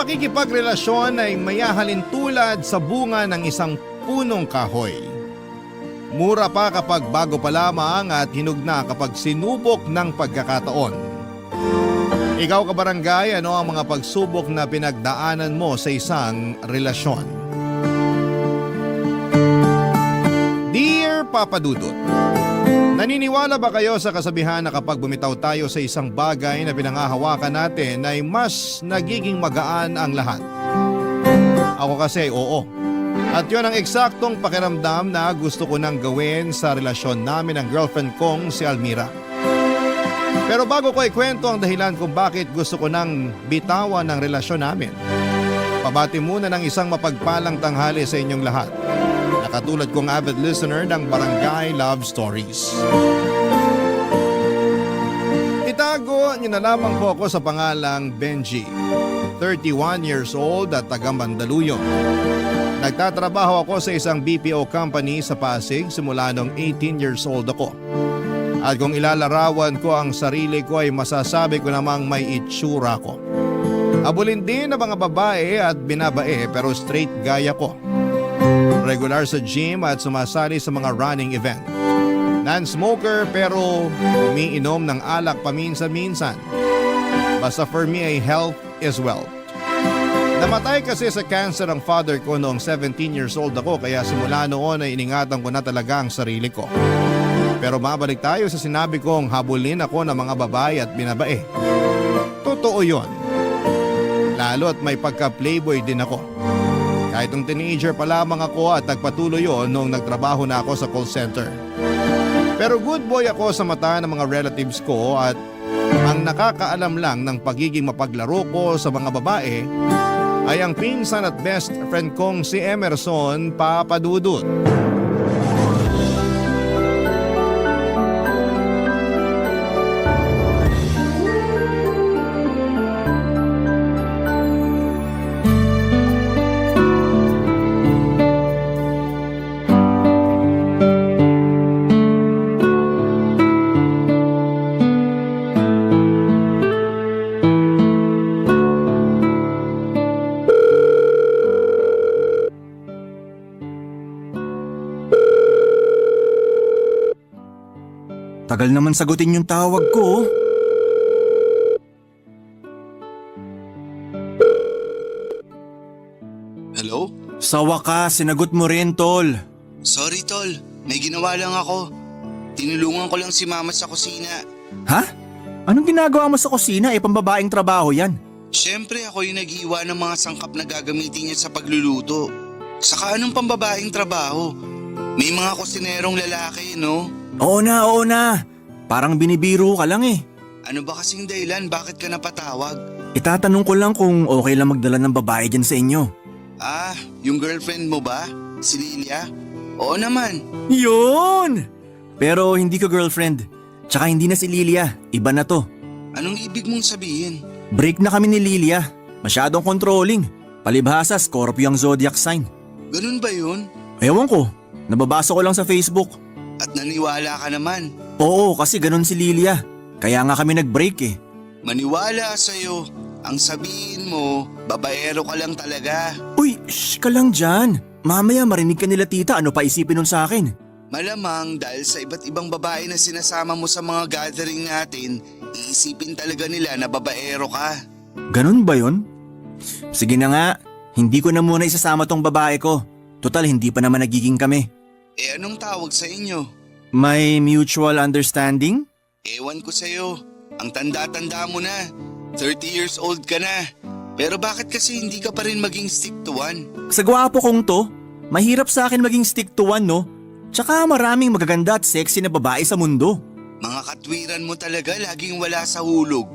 pakikipagrelasyon ay mayahalin tulad sa bunga ng isang punong kahoy. Mura pa kapag bago pa lamang at hinug na kapag sinubok ng pagkakataon. Ikaw kabarangay, ano ang mga pagsubok na pinagdaanan mo sa isang relasyon? Dear Papa Dudut, naniniwala ba kayo sa kasabihan na kapag bumitaw tayo sa isang bagay na pinangahawakan natin ay mas nagiging magaan ang lahat? Ako kasi oo. At yun ang eksaktong pakiramdam na gusto ko nang gawin sa relasyon namin ng girlfriend kong si Almira. Pero bago ko ikwento ang dahilan kung bakit gusto ko nang bitawan ng relasyon namin, pabati muna ng isang mapagpalang tanghali sa inyong lahat. Nakatulad kong avid listener ng Barangay Love Stories. Itago niyo na lamang po ako sa pangalang Benji, 31 years old at taga Mandaluyong. Nagtatrabaho ako sa isang BPO company sa Pasig simula noong 18 years old ako. At kung ilalarawan ko ang sarili ko ay masasabi ko namang may itsura ko. Abulin din ng mga babae at binabae pero straight gaya ko. Regular sa gym at sumasali sa mga running event. Non-smoker pero umiinom ng alak paminsan-minsan. Basta for me ay health is wealth. Namatay kasi sa cancer ang father ko noong 17 years old ako kaya simula noon ay iningatan ko na talaga ang sarili ko. Pero mabalik tayo sa sinabi kong habulin ako ng mga babae at binabae. Totoo yon. Lalo at may pagka-playboy din ako. Kahit nung teenager pa lamang ako at nagpatuloy yon noong nagtrabaho na ako sa call center. Pero good boy ako sa mata ng mga relatives ko at ang nakakaalam lang ng pagiging mapaglaro ko sa mga babae ay ang pinsan at best friend kong si Emerson Papadudut. Tagal naman sagutin yung tawag ko. Hello? Sa wakas, sinagot mo rin, tol. Sorry tol, may ginawa lang ako. Tinulungan ko lang si mama sa kusina. Ha? Anong ginagawa mo sa kusina? Pambabaeng trabaho yan. Siyempre ako yung nag-iwa ng mga sangkap na gagamitin niya sa pagluluto. Saka anong pambabaeng trabaho? May mga kusinerong lalaki, no? Oo na. Parang binibiro ka lang eh. Ano ba kasing dahilan bakit ka napatawag? Itatanong ko lang kung okay lang magdala ng babae dyan sa inyo. Ah, yung girlfriend mo ba? Si Lilia? Oo naman. Yun! Pero hindi ko girlfriend. Tsaka hindi na si Lilia. Iba na to. Anong ibig mong sabihin? Break na kami ni Lilia. Masyadong controlling. Palibhasa, Scorpio ang zodiac sign. Ganun ba yun? Ewan ko. Nababasa ko lang sa Facebook. At naniwala ka naman. Oo, kasi ganun si Lilia. Kaya nga kami nag-break eh. Maniwala sa'yo. Ang sabihin mo, babaero ka lang talaga. Uy, shh ka lang dyan. Mamaya marinig ka nila tita, ano pa isipin nun sa akin? Malamang dahil sa iba't ibang babae na sinasama mo sa mga gathering natin, iisipin talaga nila na babaero ka. Ganun ba yun? Sige na nga, hindi ko na muna isasama tong babae ko. Total, hindi pa naman nagiging kami. Eh anong tawag sa inyo? May mutual understanding? Ewan ko sa'yo. Ang tanda-tanda mo na. 30 years old ka na. Pero bakit kasi hindi ka pa rin maging stick to one? Sa gwapo kong to, mahirap sa akin maging stick to one, no? Tsaka maraming magaganda at sexy na babae sa mundo. Mga katwiran mo talaga laging wala sa hulog.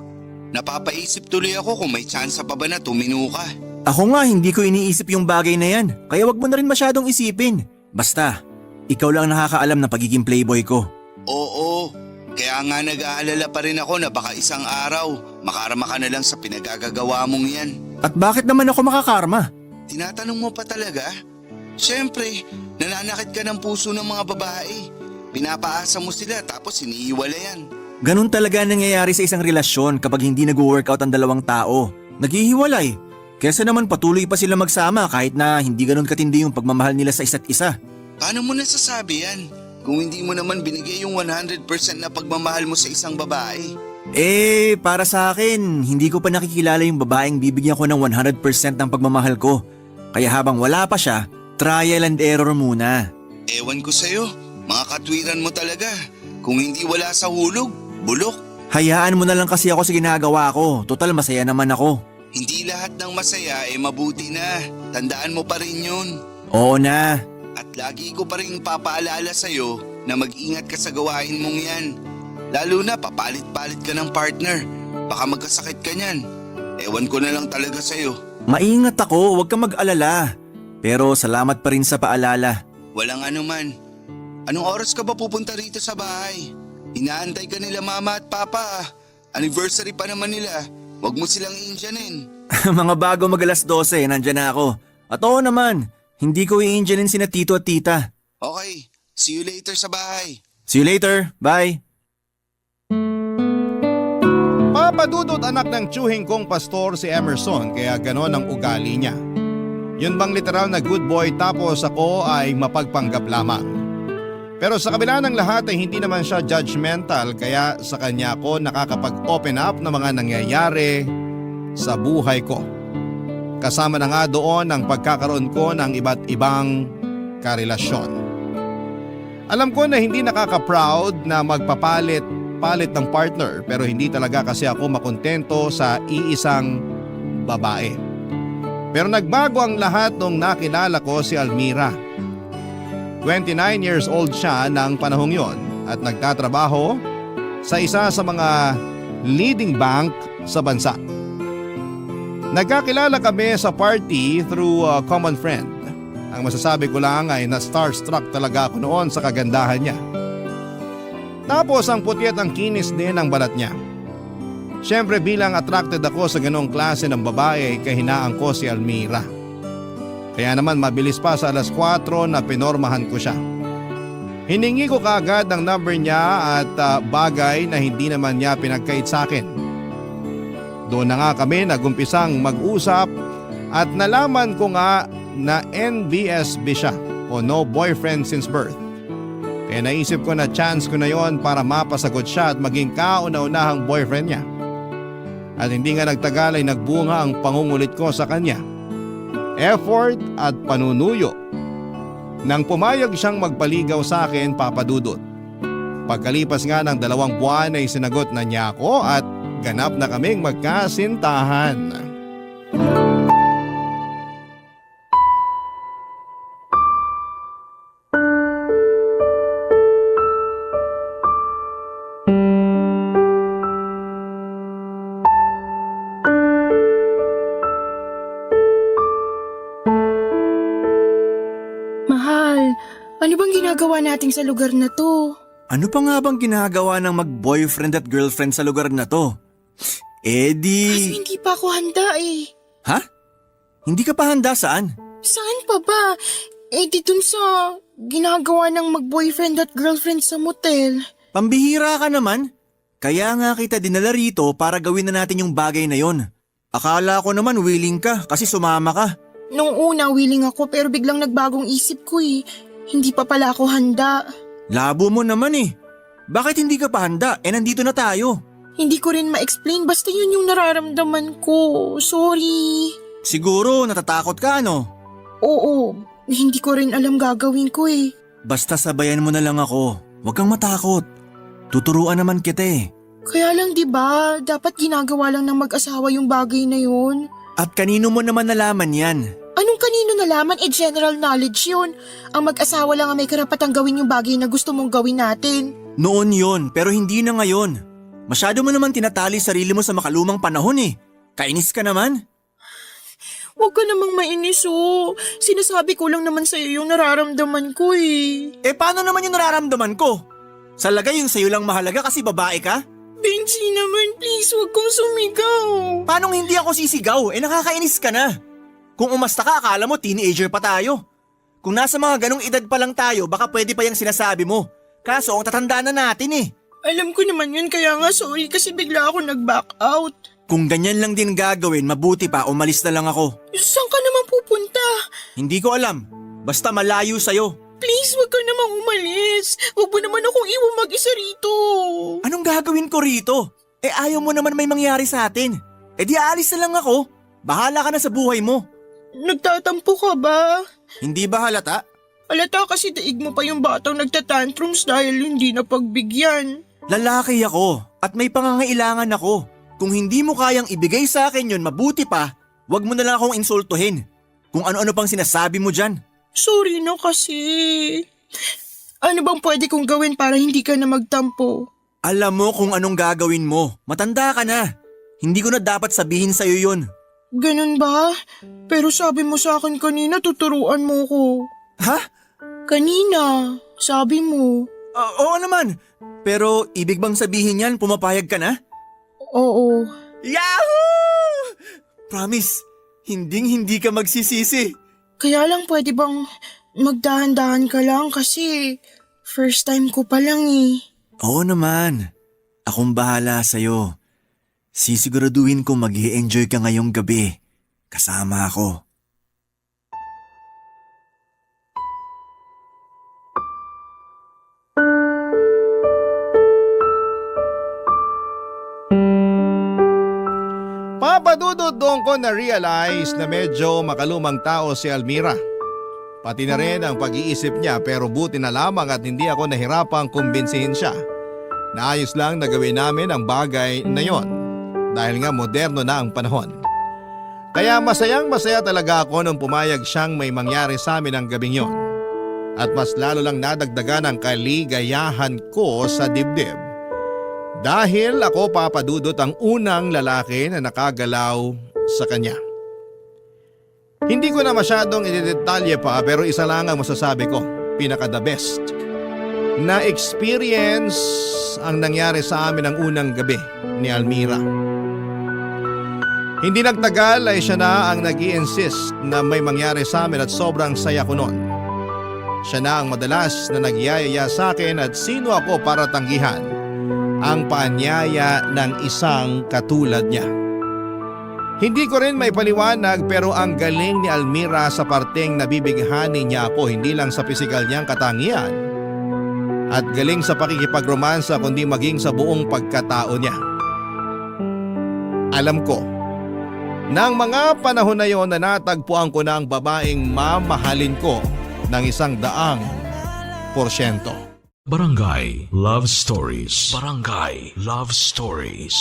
Napapaisip tuloy ako kung may tsansa pa ba na tumino ka. Ako nga hindi ko iniisip yung bagay na yan, kaya wag mo na rin masyadong isipin. Basta, ikaw lang nakakaalam ng pagiging playboy ko. Oo, kaya nga nag-aalala pa rin ako na baka isang araw makarama ka na lang sa pinagagagawa mong yan. At bakit naman ako makakarma? Tinatanong mo pa talaga? Siyempre, nananakit ka ng puso ng mga babae. Pinapaasa mo sila tapos iniiwalayan. Ganun talaga nangyayari sa isang relasyon kapag hindi nag-workout ang dalawang tao. Naghihiwalay. Kesa naman patuloy pa sila magsama kahit na hindi ganun katindi yung pagmamahal nila sa isa't isa. Paano mo nasasabi yan? Kung hindi mo naman binigay yung 100% na pagmamahal mo sa isang babae. Para sa akin, hindi ko pa nakikilala yung babaeng bibigyan ko ng 100% ng pagmamahal ko. Kaya habang wala pa siya, trial and error muna. Ewan ko sa'yo, mga katwiran mo talaga. Kung hindi wala sa hulog, bulok. Hayaan mo na lang kasi ako sa ginagawa ko. Total masaya naman ako. Hindi lahat ng masaya mabuti na. Tandaan mo pa rin yun. Oo na. At lagi ko pa rin papaalala sa'yo na mag-ingat ka sa gawain mong yan. Lalo na papalit-palit ka ng partner. Baka magkasakit ka niyan. Ewan ko na lang talaga sa'yo. Maingat ako, huwag kang mag-alala. Pero salamat pa rin sa paalala. Walang anuman. Anong oras ka ba pupunta rito sa bahay? Inaantay ka nila mama at papa. Anniversary pa naman nila. Huwag mo silang iinjanin. Mga bago mag alas 12, nandyan na ako. At oo naman, hindi ko i-enginein sina tito at tita. Okay, see you later sa bahay. See you later, bye. Papadudot anak ng tiyuhing kong pastor si Emerson kaya ganon ang ugali niya. Yun bang literal na good boy tapos ako ay mapagpanggap lamang. Pero sa kabila ng lahat ay hindi naman siya judgmental kaya sa kanya ako nakakapag-open up ng mga nangyayari sa buhay ko. Kasama na nga doon ang pagkakaroon ko ng iba't ibang karelasyon. Alam ko na hindi nakaka-proud na magpapalit ng partner pero hindi talaga kasi ako makontento sa iisang babae. Pero nagbago ang lahat nung nakilala ko si Almira. 29 years old siya ng panahong yon at nagtatrabaho sa isa sa mga leading bank sa bansa. Nagkakilala kami sa party through a common friend. Ang masasabi ko lang ay na-starstruck talaga ako noon sa kagandahan niya. Tapos ang puti at ang kinis din ang balat niya. Siyempre bilang attracted ako sa ganong klase ng babae kahinaan ko si Almira. Kaya naman mabilis pa sa alas 4 na pinormahan ko siya. Hiningi ko kaagad ang number niya at bagay na hindi naman niya pinagkait sa akin. Doon na nga kami nagumpisang mag-usap at nalaman ko nga na NBSB siya o no boyfriend since birth. Kaya naisip ko na chance ko na yon para mapasagot siya at maging kauna-unahang boyfriend niya. At hindi nga nagtagal ay nagbunga ang pangungulit ko sa kanya. Effort at panunuyo. Nang pumayag siyang magpaligaw sa akin, papadudot. Pagkalipas nga ng 2 buwan ay sinagot na niya ako at ganap na kaming magkasintahan. Mahal, ano bang ginagawa natin sa lugar na to? Ano pa nga bang ginagawa ng mag-boyfriend at girlfriend sa lugar na to? Kaso hindi pa ako handa eh. Ha? Hindi ka pa handa saan? Saan pa ba? Di dun sa ginagawa ng mag-boyfriend at girlfriend sa motel. Pambihira ka naman. Kaya nga kita dinala rito para gawin na natin yung bagay na yon. Akala ko naman willing ka kasi sumama ka. Nung una willing ako pero biglang nagbagong isip ko eh. Hindi pa pala ako handa. Labo mo naman eh. Bakit hindi ka pa handa? Nandito na tayo. Hindi ko rin ma-explain basta yun yung nararamdaman ko. Sorry. Siguro natatakot ka no? Oo, hindi ko rin alam gagawin ko eh. Basta sabayan mo na lang ako. Huwag kang matakot. Tuturuan naman kita eh. Kaya lang 'di ba, dapat ginagawa lang ng mag-asawa yung bagay na yun. At kanino mo naman nalaman yan? Anong kanino nalaman? General knowledge yun. Ang mag-asawa lang ang may karapatang gawin yung bagay na gusto mong gawin natin. Noon yon, pero hindi na ngayon. Masyado mo naman tinatali sarili mo sa makalumang panahon eh. Kainis ka naman. Huwag ka namang mainis oh. Sinasabi ko lang naman sa'yo yung nararamdaman ko eh. Paano naman yung nararamdaman ko? Sa lagay yung sa'yo lang mahalaga kasi babae ka? Benji naman, please, huwag kong sumigaw. Paano hindi ako sisigaw? Nakakainis ka na. Kung umasta ka, akala mo teenager pa tayo. Kung nasa mga ganong edad pa lang tayo, baka pwede pa yung sinasabi mo. Kaso ang tatanda na natin eh. Alam ko naman yun, kaya nga sorry kasi bigla ako nag-back out. Kung ganyan lang din gagawin, mabuti pa umalis na lang ako. Saan ka naman pupunta? Hindi ko alam. Basta malayo sa'yo. Please, wag ka namang umalis. Wag mo naman akong iwan mag-isa rito. Anong gagawin ko rito? Ayaw mo naman may mangyari sa atin. Di aalis na lang ako. Bahala ka na sa buhay mo. Nagtatampo ka ba? Hindi ba halata? Alata kasi daig mo pa yung batang nagtatantrums dahil hindi na pagbigyan. Lalaki ako at may pangangailangan ako. Kung hindi mo kayang ibigay sa akin yun, mabuti pa, wag mo na lang akong insultuhin. Kung ano-ano pang sinasabi mo dyan. Sorry na kasi. Ano bang pwede kong gawin para hindi ka na magtampo? Alam mo kung anong gagawin mo. Matanda ka na. Hindi ko na dapat sabihin sa'yo yun. Ganun ba? Pero sabi mo sa akin kanina tuturuan mo ko. Ha? Kanina, sabi mo. Oo naman. Pero ibig bang sabihin yan, pumapayag ka na? Oo. Yahoo! Promise, hindi ka magsisisi. Kaya lang pwede bang magdahan-dahan ka lang kasi first time ko pa lang eh. Oo naman. Akong bahala sa'yo. Sisiguraduhin ko mag-i-enjoy ka ngayong gabi. Kasama ako. Papadudod doon ko na-realize na medyo makalumang tao si Almira. Pati na rin ang pag-iisip niya pero buti na lamang at hindi ako nahirapang kumbinsihin siya. Naayos lang na gawin namin ang bagay na yon dahil nga moderno na ang panahon. Kaya masayang-masaya talaga ako nung pumayag siyang may mangyari sa amin ang gabing yon. At mas lalo lang nadagdagan ang kaligayahan ko sa dibdib. Dahil ako papadudot ang unang lalaki na nakagalaw sa kanya. Hindi ko na masyadong idedetalye pa pero isa lang ang masasabi ko, pinaka the best. Na experience ang nangyari sa amin ang unang gabi ni Almira. Hindi nagtagal ay siya na ang nag-i-insist na may mangyari sa amin at sobrang saya ko noon. Siya na ang madalas na nagyayaya sa akin at sino ako para tanggihan ang paanyaya ng isang katulad niya. Hindi ko rin may paliwanag pero ang galing ni Almira sa parteng nabibighani niya ako hindi lang sa pisikal niyang katangian at galing sa pakikipagromansa kundi maging sa buong pagkatao niya. Alam ko, nang mga panahon na yon na natagpuan ko na ang babaeng mamahalin ko ng 100%. Barangay Love Stories. Barangay Love Stories.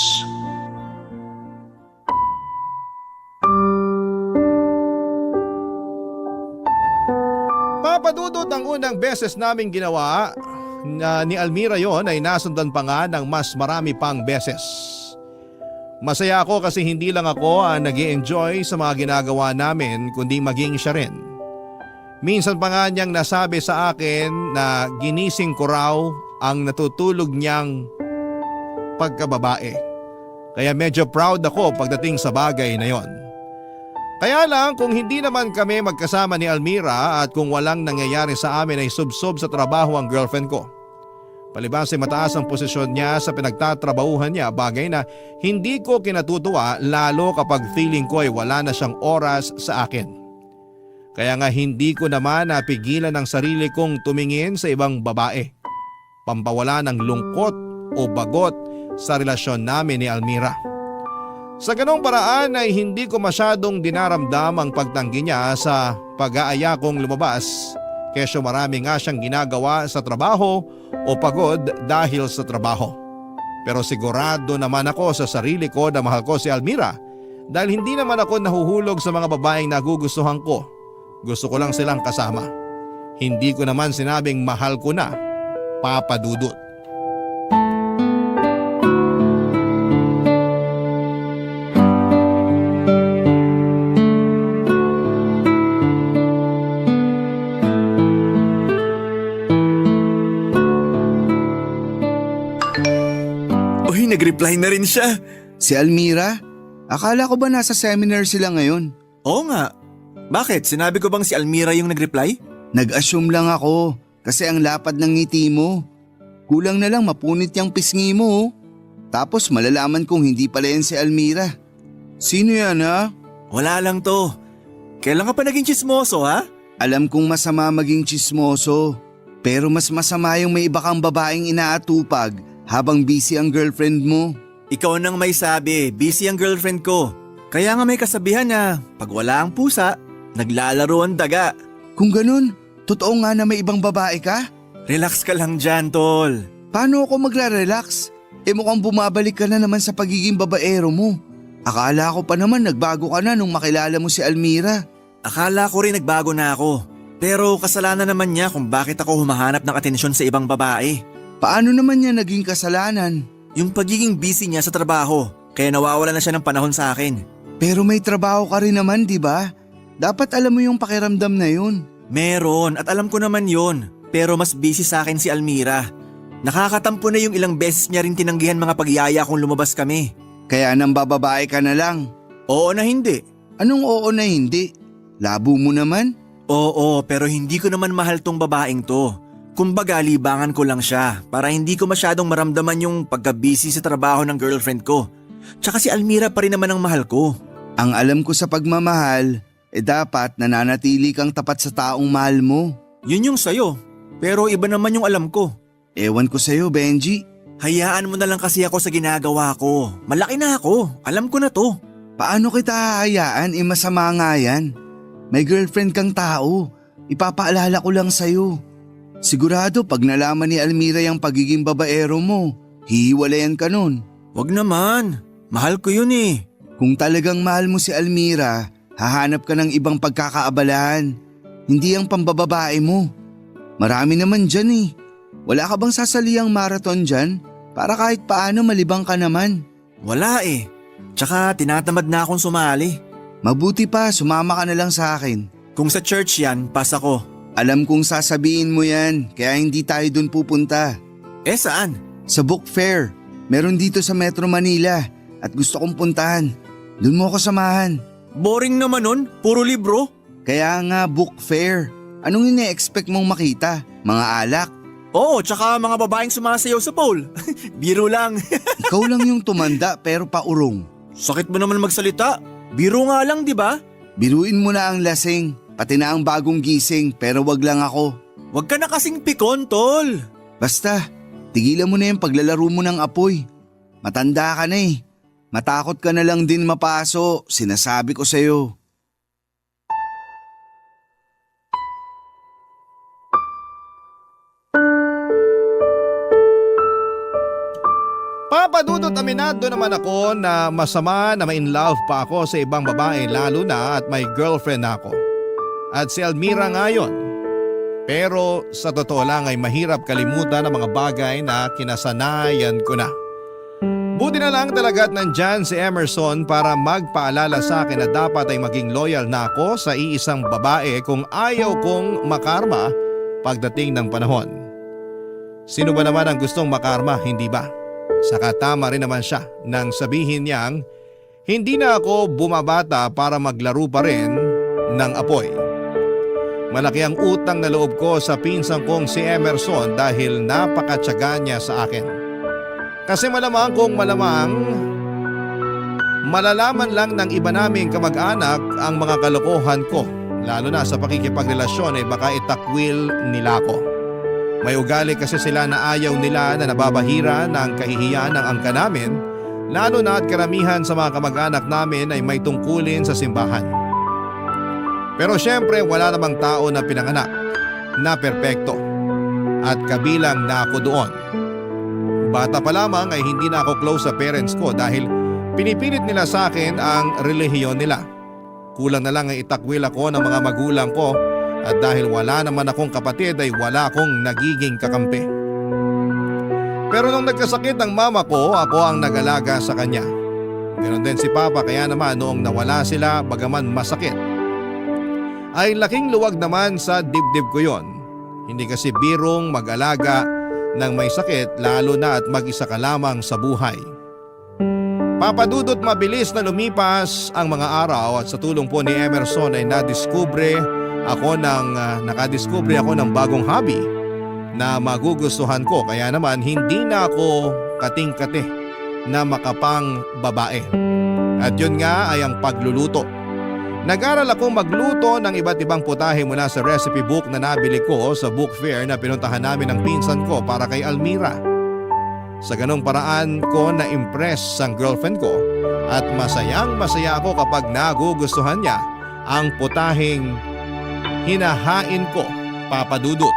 Papadudot ang unang beses naming ginawa na ni Almira yon ay nasundan pa nga ng mas marami pang beses. Masaya ako kasi hindi lang ako ang nag-i-enjoy sa mga ginagawa namin kundi maging siya rin. Minsan pa nga niyang nasabi sa akin na ginising ko raw ang natutulog niyang pagkababae. Kaya medyo proud ako pagdating sa bagay na yon. Kaya lang kung hindi naman kami magkasama ni Almira at kung walang nangyayari sa amin ay subsob sa trabaho ang girlfriend ko. Palibhas ay mataas ang posisyon niya sa pinagtatrabahuhan niya, bagay na hindi ko kinatutuwa lalo kapag feeling ko ay wala na siyang oras sa akin. Kaya nga hindi ko naman napigilan ang sarili kong tumingin sa ibang babae. Pampawala ng lungkot o bagot sa relasyon namin ni Almira. Sa ganong paraan ay hindi ko masyadong dinaramdam ang pagtanggi niya sa pag-aaya kong lumabas. Kesyo marami nga siyang ginagawa sa trabaho o pagod dahil sa trabaho. Pero sigurado naman ako sa sarili ko na mahal ko si Almira dahil hindi naman ako nahuhulog sa mga babaeng nagugustuhan ko. Gusto ko lang silang kasama. Hindi ko naman sinabing mahal ko na, papadudot. Uy, nag-reply na rin siya. Si Almira? Akala ko ba nasa seminar sila ngayon? Oo nga. Bakit? Sinabi ko bang si Almira yung nag-reply? Nag-assume lang ako kasi ang lapad ng ngiti mo. Kulang na lang mapunit yung pisngi mo. Tapos malalaman kong hindi pala yan si Almira. Sino yan ha? Wala lang to. Kailan ka pa naging chismoso ha? Alam kong masama maging tsismoso. Pero mas masama yung may iba kang babaeng inaatupag habang busy ang girlfriend mo. Ikaw nang may sabi, busy ang girlfriend ko. Kaya nga may kasabihan na pag wala ang pusa, naglalaro ang daga. Kung ganun, totoo nga na may ibang babae ka? Relax ka lang dyan, tol. Paano ako magre-relax? Mukhang bumabalik ka na naman sa pagiging babaero mo. Akala ko pa naman nagbago ka na nung makilala mo si Almira. Akala ko rin nagbago na ako. Pero kasalanan naman niya kung bakit ako humahanap ng atensyon sa ibang babae. Paano naman niya naging kasalanan? Yung pagiging busy niya sa trabaho, kaya nawawala na siya ng panahon sa akin. Pero may trabaho ka rin naman, di ba? Dapat alam mo yung pakiramdam na yun. Meron at alam ko naman yon. Pero mas busy sa akin si Almira. Nakakatampo na yung ilang beses niya rin tinanggihan mga pagyaya kung lumabas kami. Kaya nang bababae ka na lang. Oo na hindi. Anong oo na hindi? Labo mo naman? Oo, pero hindi ko naman mahal tong babaeng to. Kumbaga libangan ko lang siya para hindi ko masyadong maramdaman yung pagka-busy sa trabaho ng girlfriend ko. Tsaka si Almira pa rin naman ang mahal ko. Ang alam ko sa pagmamahal, dapat nananatili kang tapat sa taong mahal mo. Yun yung sayo, pero iba naman yung alam ko. Ewan ko sa'yo, Benji. Hayaan mo na lang kasi ako sa ginagawa ko. Malaki na ako, alam ko na to. Paano kita hahayaan? Masama nga yan. May girlfriend kang tao. Ipapaalala ko lang sa'yo. Sigurado pag nalaman ni Almira yung pagiging babaero mo, hihiwalayan ka nun. Wag naman, mahal ko yun eh. Kung talagang mahal mo si Almira, hahanap ka ng ibang pagkakaabalahan. Hindi ang pambababae mo. Marami naman dyan eh. Wala ka bang sasaliyang marathon dyan? Para kahit paano malibang ka naman. Wala eh. Tsaka tinatamad na akong sumali. Mabuti pa, sumama ka na lang sa akin. Kung sa church yan, pas ako. Alam kong sasabihin mo yan, kaya hindi tayo dun pupunta. Eh saan? Sa book fair. Meron dito sa Metro Manila at gusto kong puntahan. Doon mo ako samahan. Boring naman nun, puro libro. Kaya nga book fair. Anong ine-expect mong makita? Mga alak? Oo, tsaka mga babaeng sumasayaw sa pole. Biro lang. Ikaw lang yung tumanda pero paurong. Sakit mo naman magsalita. Biro nga lang, di ba? Biruin mo na ang lasing, pati na ang bagong gising pero wag lang ako. Wag ka na kasing pikon, tol. Basta, tigilan mo na yung paglalaro mo ng apoy. Matanda ka na eh. Matakot ka na lang din mapaso, sinasabi ko sa'yo. Papadudot aminado naman ako na masama na ma-in love pa ako sa ibang babae lalo na at may girlfriend na ako. At si Almira nga yun. Pero sa totoo lang ay mahirap kalimutan ang mga bagay na kinasanayan ko na. Buti na lang talaga at nandyan si Emerson para magpaalala sa akin na dapat ay maging loyal na ako sa iisang babae kung ayaw kong makarma pagdating ng panahon. Sino ba naman ang gustong makarma, hindi ba? Saka tama rin naman siya nang sabihin niyang hindi na ako bumabata para maglaro pa rin ng apoy. Malaki ang utang na loob ko sa pinsang kong si Emerson dahil napakatyaga niya sa akin. Kasi malamang kung malamang malalaman lang ng iba naming kamag-anak ang mga kalokohan ko, lalo na sa pakikipagrelasyon ay baka itakwil nila ako. May ugali kasi sila na ayaw nila na nababahira ng kahihiyan ng angka namin, lalo na at karamihan sa mga kamag-anak namin ay may tungkulin sa simbahan. Pero syempre wala namang tao na pinanganak na perpekto at kabilang na ako doon. Bata pa lamang ay hindi na ako close sa parents ko dahil pinipilit nila sa akin ang relihiyon nila. Kulang na lang ay itakwil ako ng mga magulang ko. At dahil wala naman akong kapatid ay wala akong nagiging kakampi. Pero nung nagkasakit ang mama ko, ako ang nag-alaga sa kanya. Ganon din si Papa kaya naman noong nawala sila bagaman masakit. Ay laking luwag naman sa dibdib ko yon. Hindi kasi birong mag-alaga ng may sakit lalo na at mag-isa ka lamang sa buhay. Papadudot mabilis na lumipas ang mga araw at sa tulong po ni Emerson ay nakadiskubre ako ng bagong hobby na magugustuhan ko kaya naman hindi na ako kating-kate na makapang babae. At yun nga ay ang pagluluto. Nag-aral akong magluto ng iba't ibang putahe mula sa recipe book na nabili ko sa book fair na pinuntahan namin ng pinsan ko para kay Almira. Sa ganong paraan ko na-impress ang girlfriend ko at masayang masaya ako kapag nagugustuhan niya ang putaheng hinahain ko, Papa Dudut.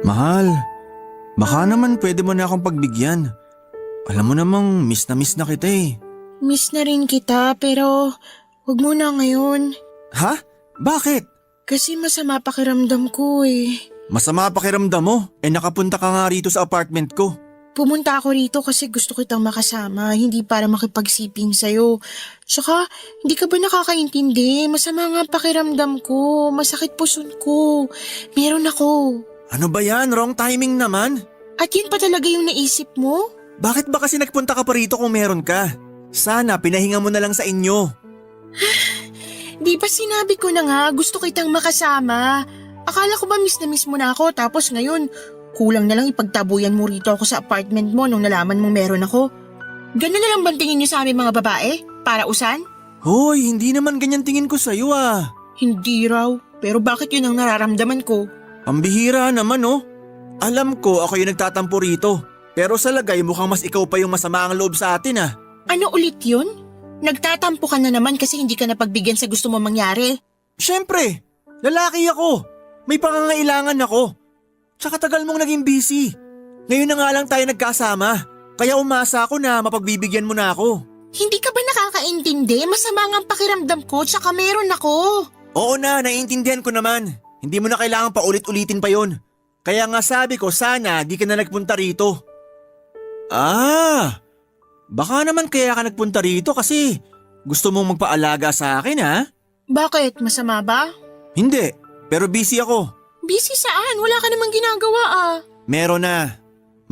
Mahal, baka naman pwede mo na akong pagbigyan. Alam mo namang miss na kita eh. Miss na rin kita pero wag muna ngayon. Ha? Bakit? Kasi masama pakiramdam ko eh. Masama pakiramdam mo? Nakapunta ka nga rito sa apartment ko. Pumunta ako rito kasi gusto kitang makasama, hindi para makipagsiping sa'yo. Tsaka, hindi ka ba nakakaintindi? Masama nga pakiramdam ko, masakit puson ko. Meron ako. Ano ba yan? Wrong timing naman. At yun pa talaga yung naisip mo? Bakit ba kasi nagpunta ka pa rito kung meron ka? Sana pinahinga mo na lang sa inyo. Di ba sinabi ko na nga gusto kitang makasama? Akala ko ba miss mo na ako tapos ngayon kulang na lang ipagtabuyan mo rito ako sa apartment mo nung nalaman mong meron ako? Ganun na lang ba tingin niyo sa aming mga babae? Para usan? Hoy, hindi naman ganyan tingin ko sa'yo ah. Hindi raw. Pero bakit yun ang nararamdaman ko? Ang bihira naman oh. Alam ko ako yung nagtatampo rito. Pero sa lagay mukhang mas ikaw pa yung masama ang loob sa atin ah. Ano ulit yun? Nagtatampo ka na naman kasi hindi ka napagbigyan sa gusto mo mangyari. Siyempre, lalaki ako. May pangangailangan ako. Tsaka tagal mong naging busy. Ngayon na nga lang tayo nagkasama. Kaya umasa ako na mapagbibigyan mo na ako. Hindi ka ba nakakaintindi? Masama nga ang pakiramdam ko tsaka meron ako. Oo na, naiintindihan ko naman. Hindi mo na kailangan pa ulit-ulitin pa yon. Kaya nga sabi ko sana di ka na nagpunta rito. Ah, baka naman kaya ka nagpunta rito kasi gusto mong magpaalaga sa akin ha? Bakit? Masama ba? Hindi, pero busy ako. Busy saan? Wala ka namang ginagawa ah. Meron na.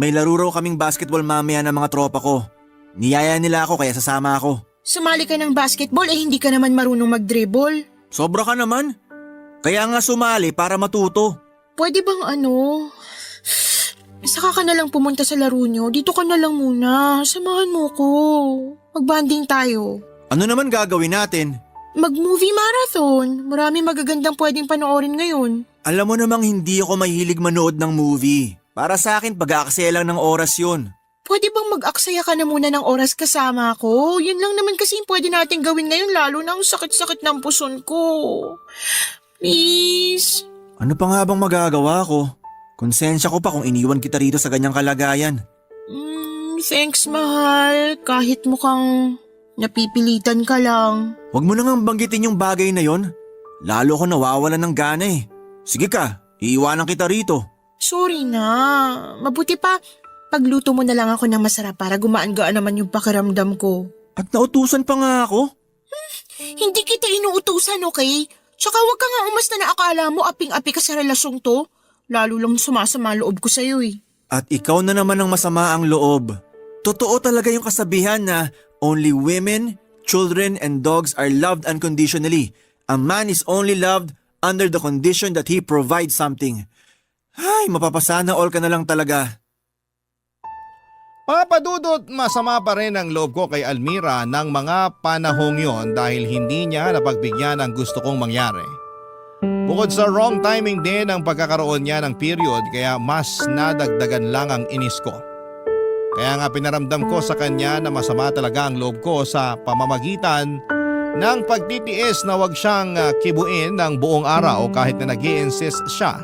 May laro raw kaming basketball mamaya ng mga tropa ko. Niyaya nila ako kaya sasama ako. Sumali ka ng basketball eh hindi ka naman marunong mag-dribble. Sobra ka naman. Kaya nga sumali para matuto. Pwede bang saka ka na lang pumunta sa laro nyo. Dito ka na lang muna. Samahan mo ko. Mag-bonding tayo. Ano naman gagawin natin? Mag-movie marathon. Marami magagandang pwedeng panoorin ngayon. Alam mo namang hindi ako mahilig manood ng movie. Para sa akin pag-aaksaya lang ng oras yun. Pwede bang mag-aksaya ka na muna ng oras kasama ko? Yun lang naman kasi yung pwede natin gawin ngayon lalo na ang sakit-sakit ng puson ko. Please. Ano pa nga bang magagawa ko? Konsensya ko pa kung iniwan kita rito sa ganyang kalagayan. Thanks mahal. Kahit mukhang napipilitan ka lang. Huwag mo nang banggitin yung bagay na yon. Lalo ko nawawalan ng gana eh. Sige ka, iiwanan kita rito. Sorry na. Mabuti pa, pagluto mo na lang ako ng masarap para gumaan-gaan naman yung pakiramdam ko. At nautusan pa nga ako? Hindi kita inuutusan, okay? Tsaka huwag ka nga umasta na akala mo aping-api ka sa relasyong to. Lalo lang sumasama loob ko sa'yo eh. At ikaw na naman ang masama ang loob. Totoo talaga yung kasabihan na only women, children, and dogs are loved unconditionally. A man is only loved under the condition that he provides something. Ay, mapapasana all ka na lang talaga. Papa Dudut, masama pa rin ang loob ko kay Almira ng mga panahong yon dahil hindi niya napagbigyan ang gusto kong mangyari. Bukod sa wrong timing din ang pagkakaroon niya ng period kaya mas nadagdagan lang ang inis ko. Kaya nga pinaramdam ko sa kanya na masama talaga ang loob ko sa pamamagitan ng pagtitiis na wag siyang kibuin ng buong araw kahit na nag-i-insist siya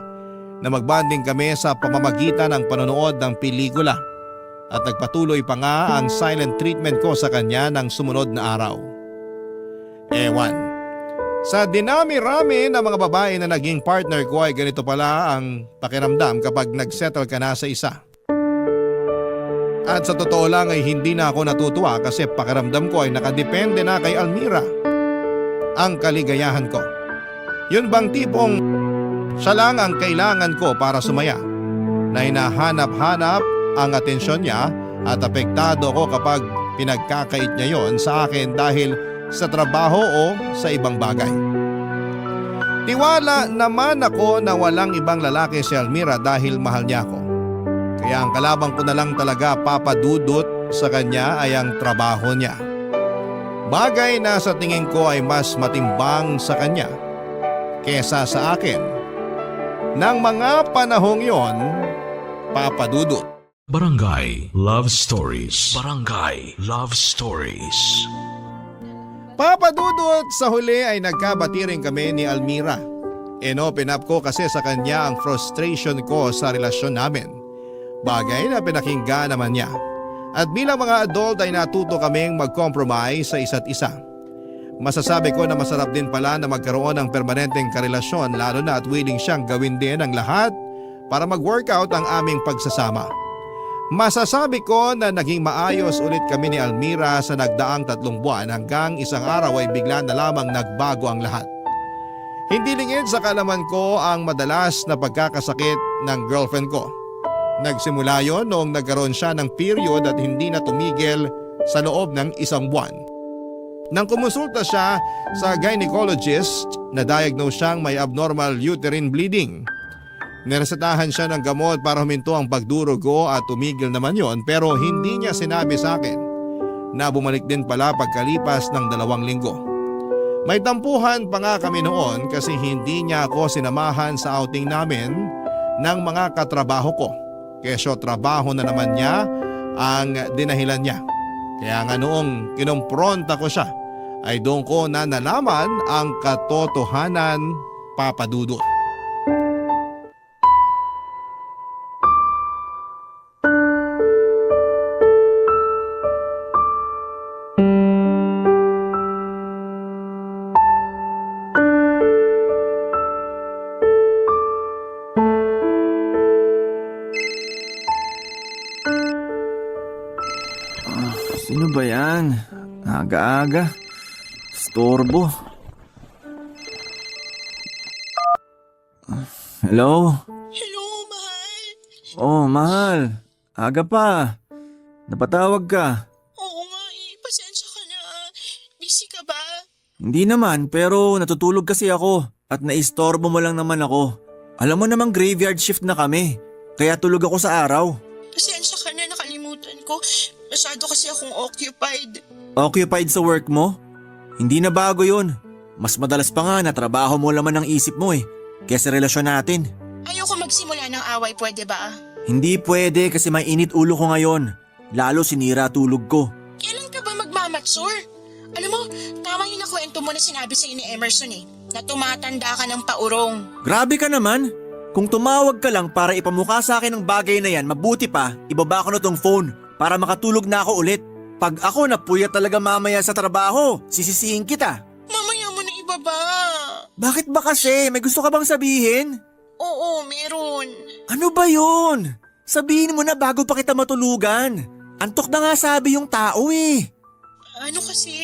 na magbanding kami sa pamamagitan ng panonood ng pelikula. At nagpatuloy pa nga ang silent treatment ko sa kanya ng sumunod na araw. Ewan. Sa dinami-rami ng mga babae na naging partner ko ay ganito pala ang pakiramdam kapag nagsettle ka na sa isa. At sa totoo lang ay hindi na ako natutuwa kasi pakiramdam ko ay nakadepende na kay Almira ang kaligayahan ko. Yun bang tipong siya lang ang kailangan ko para sumaya na hinahanap-hanap ang atensyon niya at apektado ako kapag pinagkakait niya yon sa akin dahil sa trabaho o sa ibang bagay. Tiwala naman ako na walang ibang lalaki si Almira dahil mahal niya ako. Kaya ang kalabang ko na lang talaga papadudot sa kanya ay ang trabaho niya. Bagay na sa tingin ko ay mas matimbang sa kanya kesa sa akin. Nang mga panahong yon, papadudot. Barangay Love Stories. Barangay Love Stories. Papadudot sa huli ay nagkabati rin kami ni Almira. Inopen up ko kasi sa kanya ang frustration ko sa relasyon namin. Bagay na pinakinggan naman niya. At bilang mga adult ay natuto kaming mag-compromise sa isa't isa. Masasabi ko na masarap din pala na magkaroon ng permanenteng karelasyon lalo na at willing siyang gawin din ang lahat para mag-workout ang aming pagsasama. Masasabi ko na naging maayos ulit kami ni Almira sa nagdaang 3 buwan hanggang isang araw ay bigla na lamang nagbago ang lahat. Hindi lingid sa kalaman ko ang madalas na pagkakasakit ng girlfriend ko. Nagsimula yon noong nagkaroon siya ng period at hindi na tumigil sa loob ng 1 buwan. Nang kumonsulta siya sa gynecologist, na-diagnose siyang may abnormal uterine bleeding. Niresetahan siya ng gamot para huminto ang pagdurugo at tumigil naman yon pero hindi niya sinabi sa akin na bumalik din pala pagkalipas ng 2 linggo. May tampuhan pa nga kami noon kasi hindi niya ako sinamahan sa outing namin ng mga katrabaho ko. Kesyo trabaho na naman niya ang dinahilan niya. Kaya nga noong kinompronta ko siya ay doon ko na nalaman ang katotohanan, papadudot. Sino ba yan? Aga-aga. Storbo. Hello? Hello, mahal. Oh, mahal. Aga pa. Napatawag ka. Oo nga pasensya ka na. Busy ka ba? Hindi naman, pero natutulog kasi ako at naistorbo mo lang naman ako. Alam mo namang graveyard shift na kami, kaya tulog ako sa araw. Pasensya ka na, nakalimutan ko. Masyado kasi akong occupied. Occupied sa work mo? Hindi na bago yun. Mas madalas pa nga na trabaho mo laman ng isip mo kesa relasyon natin. Ayoko magsimula ng away, pwede ba? Hindi pwede kasi may init ulo ko ngayon. Lalo sinira tulog ko. Kailan ka ba magmamature? Alam mo, tama yung nakwento mo na sinabi sa'yo ni Emerson na tumatanda ka ng paurong. Grabe ka naman. Kung tumawag ka lang para ipamukha sa akin ng bagay na yan, mabuti pa, ibaba ko na tong phone para makatulog na ako ulit. Pag ako napuyat talaga mamaya sa trabaho, sisisihin kita. Mamaya mo na ibaba. Bakit ba kasi? May gusto ka bang sabihin? Oo, meron. Ano ba yun? Sabihin mo na bago pa kita matulugan. Antok na nga sabi yung tao Ano kasi,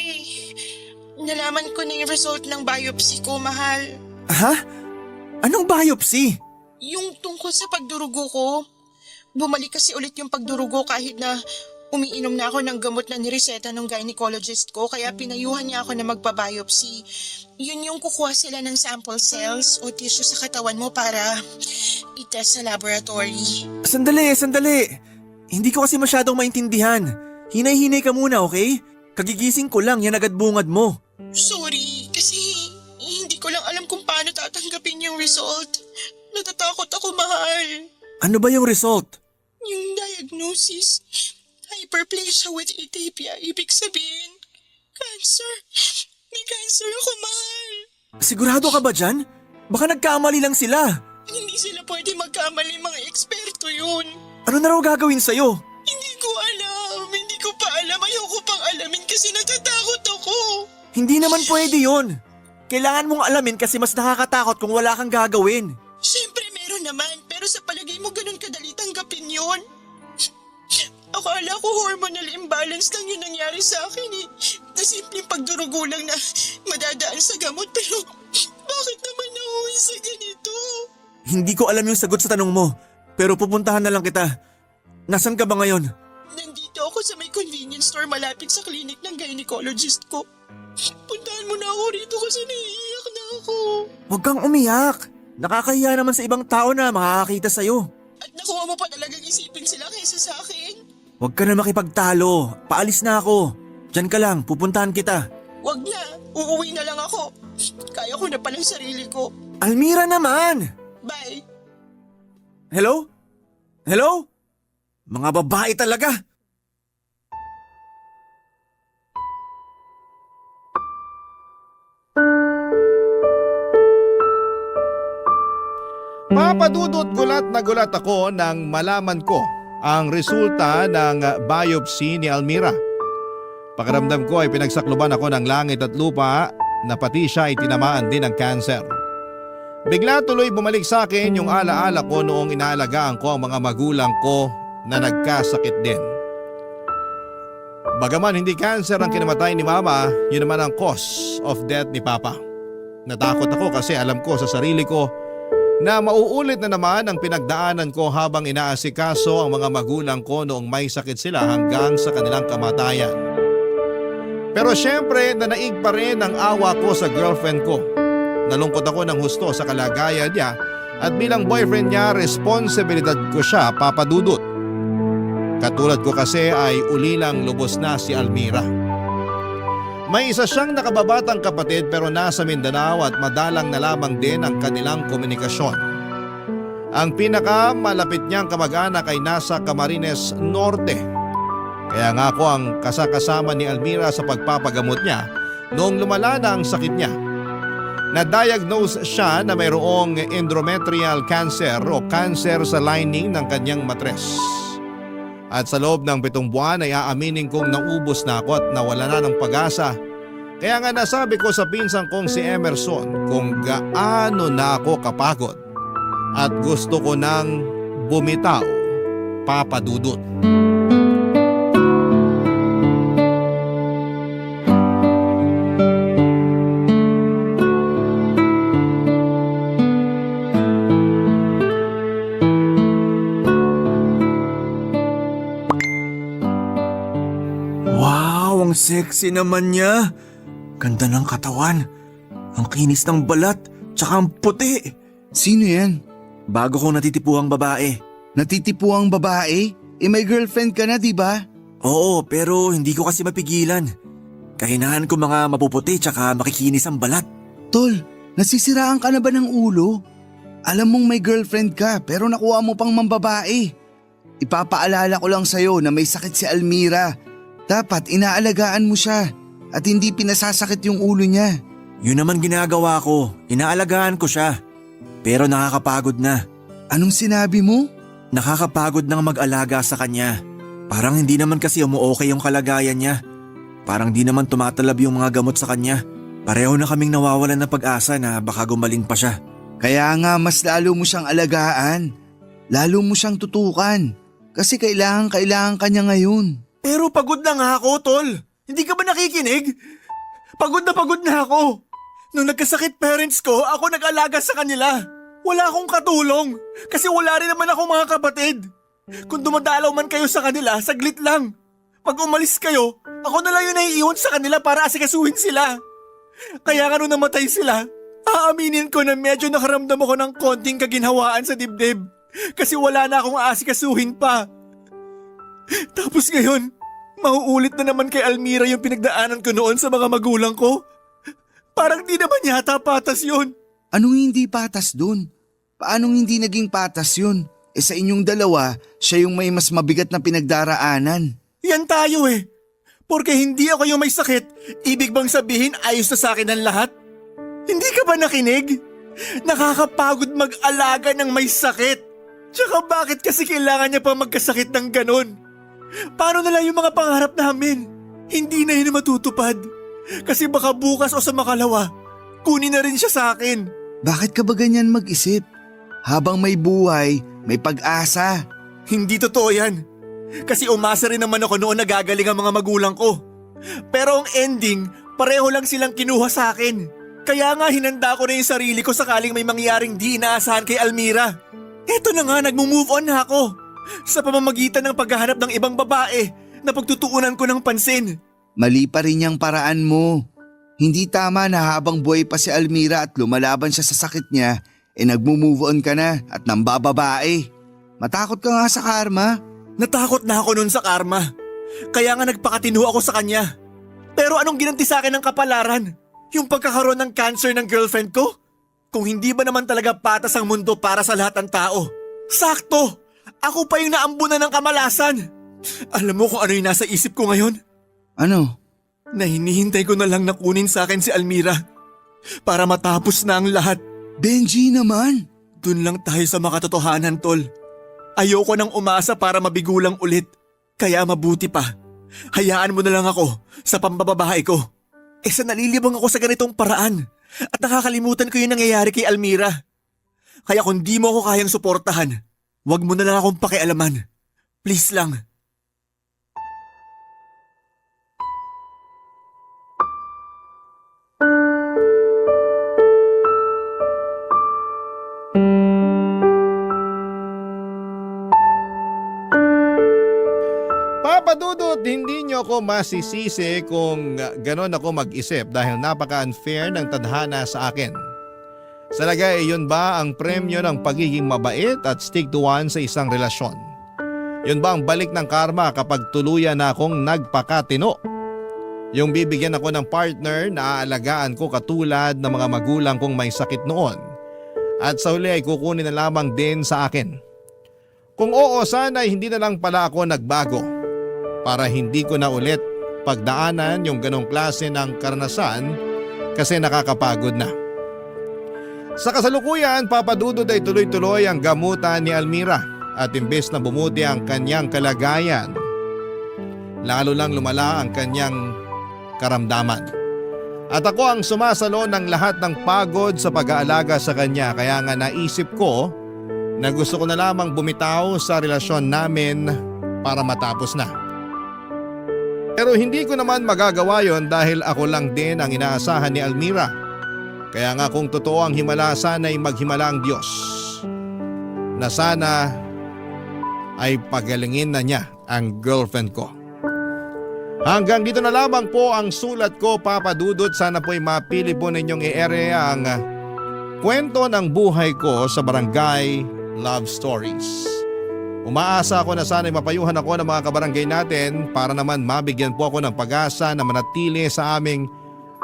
nalaman ko na yung result ng biopsy ko, mahal. Ha? Anong biopsy? Yung tungkol sa pagdurugo ko. Bumalik kasi ulit yung pagdurugo kahit na umiinom na ako ng gamot na nireseta ng gynecologist ko kaya pinayuhan niya ako na magpa-biopsy. Yun yung kukuha sila ng sample cells o tissue sa katawan mo para itest sa laboratory. Sandali. Hindi ko kasi masyadong maintindihan. Hinay-hinay ka muna, okay? Kagigising ko lang, yan agad bungad mo. Sorry, kasi hindi ko lang alam kung paano tatanggapin yung result. Natatakot ako, mahal. Ano ba yung result? Yung diagnosis, hyperplasia with atypia, ibig sabihin, cancer. May cancer ako, mahal. Sigurado ka ba dyan? Baka nagkamali lang sila. Hindi sila pwede magkamali, mga eksperto yun. Ano na raw gagawin sa'yo? Hindi ko alam, hindi ko pa alam. Ayoko pang alamin kasi natatakot ako. Hindi naman pwede yun. Kailangan mong alamin kasi mas nakakatakot kung wala kang gagawin. Siyempre meron naman, pero sa palagay mo ganun kadali tanggapin yun? Akala ko hormonal imbalance lang yung nangyari sa akin na simpleng pagdurugo lang na madadaan sa gamot pero bakit naman nauwi sa ganito? Hindi ko alam yung sagot sa tanong mo, pero pupuntahan na lang kita. Nasaan ka ba ngayon? Nandito ako sa may convenience store malapit sa clinic ng gynecologist ko. Puntahan mo na ako rito kasi naiiyak na ako. Huwag kang umiyak. Nakakahiya naman sa ibang tao na makakakita sa'yo. At nakuha mo pa talagang isipin sila kaysa sa akin. Huwag ka na makipagtalo. Paalis na ako. Diyan ka lang, pupuntahan kita. Wag na, uuwi na lang ako. Kaya ko na palang sarili ko. Almira naman! Bye. Hello? Hello? Mga babae talaga! Papadudot gulat na gulat ako nang malaman ko ang resulta ng biopsy ni Almira. Pakiramdam ko ay pinagsakluban ako ng langit at lupa na pati siya ay tinamaan din ng cancer. Bigla tuloy bumalik sa akin yung alaala ko noong inaalagaan ko ang mga magulang ko na nagkasakit din. Bagaman hindi cancer ang kinamatay ni Mama, yun naman ang cause of death ni Papa. Natakot ako kasi alam ko sa sarili ko na mauulit na naman ang pinagdaanan ko habang inaasikaso ang mga magulang ko noong may sakit sila hanggang sa kanilang kamatayan. Pero syempre nanaig pa rin ang awa ko sa girlfriend ko. Nalungkot ako ng husto sa kalagayan niya at bilang boyfriend niya responsibilidad ko siya, Papa Dudut. Katulad ko kasi ay ulilang lubos na si Almira. May isa siyang nakababatang kapatid pero nasa Mindanao at madalang na lamang din ang kanilang komunikasyon. Ang pinakamalapit niyang kamag-anak ay nasa Camarines Norte. Kaya nga ako ang kasakasama ni Almira sa pagpapagamot niya noong lumala na ang sakit niya. Na-diagnose siya na mayroong endometrial cancer o cancer sa lining ng kanyang matres. At sa loob ng 7 buwan ay aaminin kong naubos na ako at nawala na ng pag-asa. Kaya nga nasabi ko sa pinsan kong si Emerson kung gaano na ako kapagod at gusto ko nang bumitaw, Papa Dudut. Wow, ang sexy naman niya. Ganda ng katawan. Ang kinis ng balat, tsaka ang puti. Sino yan? Bago kong natitipuhang babae. Natitipuang babae? May girlfriend ka na, di ba? Oo, pero hindi ko kasi mapigilan. Kahinahan ko mga mapuputi tsaka makikinis ang balat. Tol, nasisiraan ka na ba ng ulo? Alam mong may girlfriend ka pero nakuha mo pang mambabae. Ipapaalala ko lang sa'yo na may sakit si Almira. Dapat inaalagaan mo siya at hindi pinasasakit yung ulo niya. Yun naman ginagawa ko. Inaalagaan ko siya. Pero nakakapagod na. Anong sinabi mo? Nakakapagod nang mag-alaga sa kanya. Parang hindi naman kasi umuokay yung kalagayan niya. Parang di naman tumatalab yung mga gamot sa kanya. Pareho na kaming nawawalan ng pag-asa na baka gumaling pa siya. Kaya nga mas lalo mo siyang alagaan. Lalo mo siyang tutukan. Kasi kailangan ka niya ngayon. Pero pagod na nga ako, Tol. Hindi ka ba nakikinig? Pagod na ako. Nung nagkasakit parents ko, ako nag-alaga sa kanila. Wala akong katulong kasi wala rin naman akong mga kapatid. Kung dumadalaw man kayo sa kanila, saglit lang. Pag umalis kayo, ako na lang yung naiiwan sa kanila para asikasuhin sila. Kaya nga nung namatay sila, aaminin ko na medyo nakaramdam ako ng konting kaginhawaan sa dibdib. Kasi wala na akong aasikasuhin pa. Tapos ngayon, mauulit na naman kay Almira yung pinagdaanan ko noon sa mga magulang ko. Parang di naman yata patas yun. Anong hindi patas dun? Paanong hindi naging patas yun? Sa inyong dalawa, siya yung may mas mabigat na pinagdaraanan. Yan tayo eh. Porque hindi ako yung may sakit, ibig bang sabihin ayos na sa akin ang lahat? Hindi ka ba nakinig? Nakakapagod mag-alaga ng may sakit. Tsaka bakit kasi kailangan niya pa magkasakit ng ganun? Paano na lang yung mga pangarap namin? Hindi na yun matutupad. Kasi baka bukas o sa makalawa, kunin na rin siya sa akin. Bakit ka ba ganyan mag-isip? Habang may buhay, may pag-asa. Hindi totoo yan. Kasi umasa rin naman ako noon na gagaling ang mga magulang ko. Pero ang ending, pareho lang silang kinuha sa akin. Kaya nga hinanda ko na yung sarili ko sakaling may mangyaring di inaasahan kay Almira. Eto na nga, nagmo-move on na ako. Sa pamamagitan ng paghahanap ng ibang babae na pagtutuunan ko ng pansin. Mali pa rin yung paraan mo. Hindi tama na habang buhay pa si Almira at lumalaban siya sa sakit niya, nagmo-move on ka na at nambababae. Matakot ka nga sa karma. Natakot na ako nun sa karma. Kaya nga nagpakatino ako sa kanya. Pero anong ginanti sa akin ng kapalaran? Yung pagkakaroon ng cancer ng girlfriend ko? Kung hindi ba naman talaga patas ang mundo para sa lahat ng tao? Sakto! Ako pa yung naambunan ng kamalasan. Alam mo kung ano yung nasa isip ko ngayon? Ano? Na hinihintay ko na lang na kunin sa akin si Almira. Para matapos na ang lahat. Benji naman. Dun lang tayo sa makatotohanan, tol. Ayoko nang umasa para mabigulang ulit. Kaya mabuti pa. Hayaan mo na lang ako sa pambababae ko. Sa nalilibang ako sa ganitong paraan. At nakakalimutan ko yung nangyayari kay Almira. Kaya kung di mo ako kayang suportahan, wag mo na lang akong pakialaman. Please lang. Papa Dudut, hindi nyo ako masisisi kung ganon ako mag-isip dahil napaka-unfair ng tadhana sa akin. Sa lagay, yun ba ang premyo ng pagiging mabait at stick to one sa isang relasyon? Yun ba ang balik ng karma kapag tuluyan na akong nagpakatino? Yung bibigyan ako ng partner na aalagaan ko katulad ng mga magulang kong may sakit noon at sa huli ay kukunin na lamang din sa akin. Kung oo, sana hindi na lang pala ako nagbago para hindi ko na ulit pagdaanan yung ganong klase ng karanasan kasi nakakapagod na. Sa kasalukuyan, papadudod ay tuloy-tuloy ang gamutan ni Almira at imbes na bumuti ang kanyang kalagayan, lalo lang lumala ang kanyang karamdaman. At ako ang sumasalo ng lahat ng pagod sa pag-aalaga sa kanya kaya nga naisip ko na gusto ko na lamang bumitaw sa relasyon namin para matapos na. Pero hindi ko naman magagawa yon dahil ako lang din ang inaasahan ni Almira. Kaya nga kung totoo ang himala, sana'y maghimala ang Diyos. Na sana ay pagalingin na niya ang girlfriend ko. Hanggang dito na lamang po ang sulat ko, Papa Dudut. Sana po'y mapili po ninyong i-ere ang kwento ng buhay ko sa Barangay Love Stories. Umaasa ako na sana'y mapayuhan ako ng mga kabarangay natin para naman mabigyan po ako ng pag-asa na manatili sa aming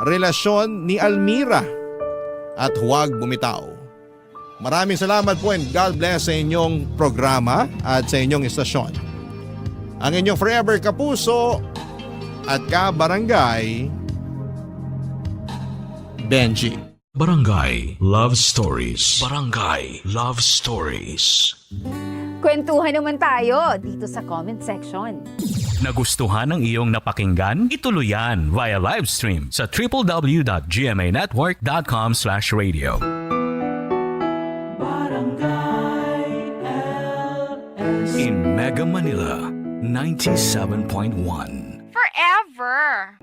relasyon ni Almira at huwag bumitaw. Maraming salamat po and God bless sa inyong programa at sa inyong istasyon. Ang inyong forever kapuso at kabarangay, Benji. Barangay Love Stories. Barangay Love Stories. Kwentuhan naman tayo dito sa comment section. Nagustuhan ng iyong napakinggan? Ituloy yan via live stream sa www.gmanetwork.com/radio. In Mega Manila, 97.1. Forever.